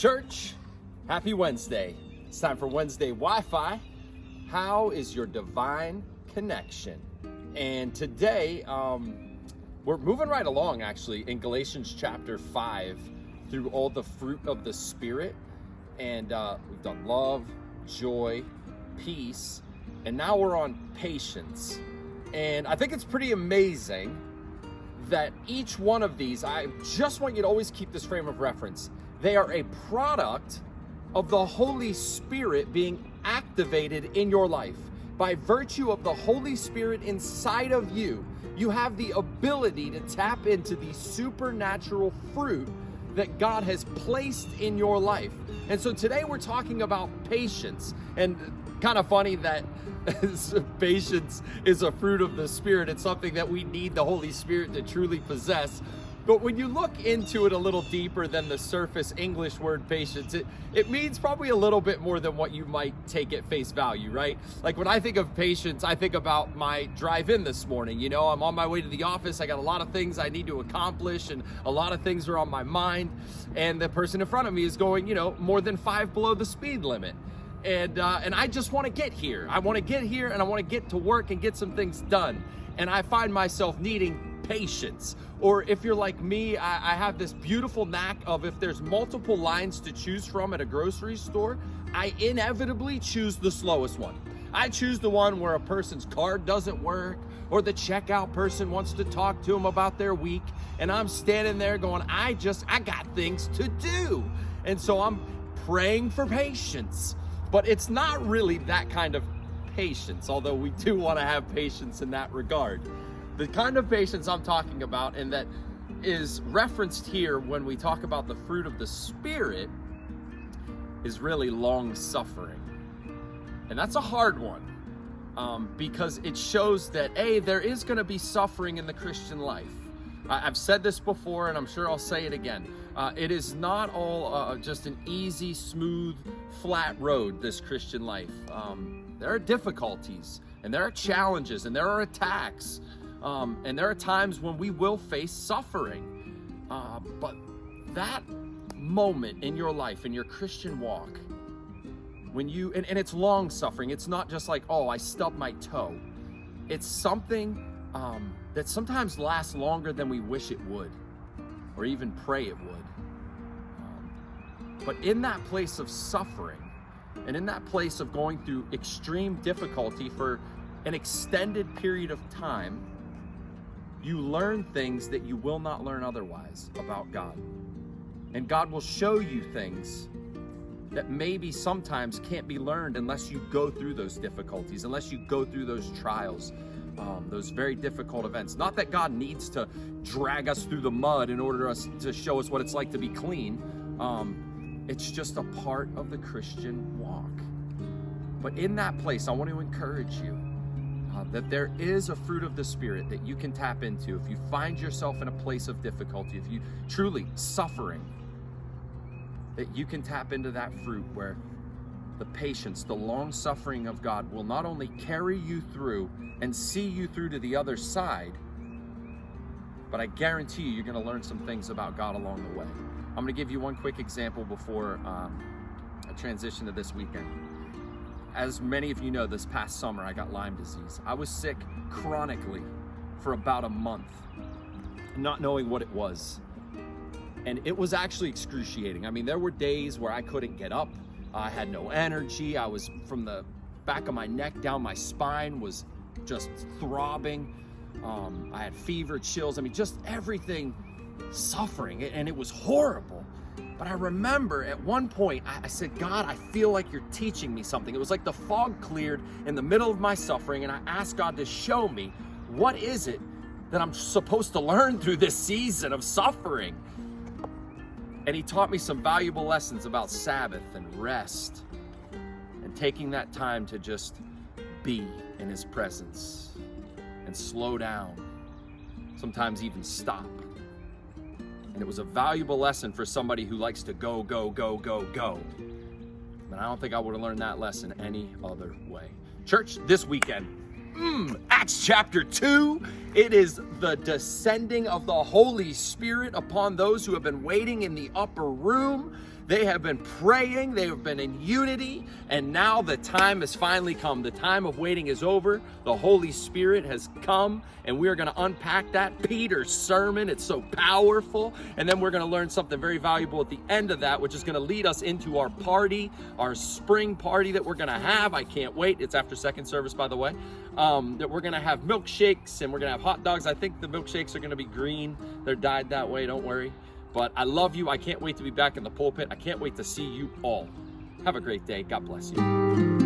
Church, happy Wednesday. It's time for Wednesday Wi-Fi. How is your divine connection? And today, we're moving right along actually in Galatians chapter 5 through all the fruit of the Spirit. And we've done love, joy, peace, and now we're on patience. And I think it's pretty amazing that each one of these, I just want you to always keep this frame of reference. They are a product of the Holy Spirit being activated in your life. By virtue of the Holy Spirit inside of you, you have the ability to tap into the supernatural fruit that God has placed in your life. And so today we're talking about patience. And kind of funny that patience is a fruit of the Spirit. It's something that we need the Holy Spirit to truly possess. But when you look into it a little deeper than the surface English word patience, it means probably a little bit more than what you might take at face value, right? Like when I think of patience, I think about my drive in this morning. You know, I'm on my way to the office. I got a lot of things I need to accomplish and a lot of things are on my mind. And the person in front of me is going, you know, more than 5 below the speed limit. And I just want to get here. I want to get here and I want to get to work and get some things done. And I find myself needing patience. Or if you're like me, I have this beautiful knack of if there's multiple lines to choose from at a grocery store, I inevitably choose the slowest one. I choose the one where a person's card doesn't work or the checkout person wants to talk to them about their week. And I'm standing there going, I got things to do. And so I'm praying for patience. But it's not really that kind of patience, although we do want to have patience in that regard. The kind of patience I'm talking about, and that is referenced here when we talk about the fruit of the Spirit, is really long suffering. And that's a hard one because it shows that, there is going to be suffering in the Christian life. I've said this before, and I'm sure I'll say it again. It is not all just an easy, smooth, flat road, this Christian life. There are difficulties, and there are challenges, and there are attacks. And there are times when we will face suffering. But that moment in your life, in your Christian walk, when you, and it's long suffering, it's not just like, I stubbed my toe. It's something that sometimes lasts longer than we wish it would, or even pray it would. But in that place of suffering, and in that place of going through extreme difficulty for an extended period of time, you learn things that you will not learn otherwise about God. And God will show you things that maybe sometimes can't be learned unless you go through those difficulties, unless you go through those trials, those very difficult events. Not that God needs to drag us through the mud in order to show us what it's like to be clean. It's just a part of the Christian walk. But in that place, I want to encourage you that there is a fruit of the Spirit that you can tap into if you find yourself in a place of difficulty, if you truly suffering, that you can tap into that fruit where the patience, the long suffering of God will not only carry you through and see you through to the other side, but I guarantee you're going to learn some things about God along the way. I'm going to give you one quick example before I transition to this weekend. As many of you know, this past summer I got Lyme disease. I was sick chronically for about a month, not knowing what it was. And it was actually excruciating. I mean, there were days where I couldn't get up. I had no energy. I was, from the back of my neck down my spine, was just throbbing. I had fever, chills. I mean, just everything suffering. And it was horrible. But I remember at one point, I said, God, I feel like you're teaching me something. It was like the fog cleared in the middle of my suffering, and I asked God to show me, what is it that I'm supposed to learn through this season of suffering? And he taught me some valuable lessons about Sabbath and rest and taking that time to just be in his presence and slow down, sometimes even stop. And it was a valuable lesson for somebody who likes to go, go, go, go, go. But I don't think I would have learned that lesson any other way. Church, this weekend, Acts chapter 2, it is the descending of the Holy Spirit upon those who have been waiting in the upper room. They have been praying, they have been in unity, and now the time has finally come. The time of waiting is over. The Holy Spirit has come, and we are going to unpack that Peter's sermon. It's so powerful. And then we're going to learn something very valuable at the end of that, which is going to lead us into our party, our spring party that we're going to have. I can't wait. It's after second service, by the way. That we're going to have milkshakes and we're going to have hot dogs. I think the milkshakes are going to be green. They're dyed that way. Don't worry. But I love you. I can't wait to be back in the pulpit. I can't wait to see you all. Have a great day. God bless you.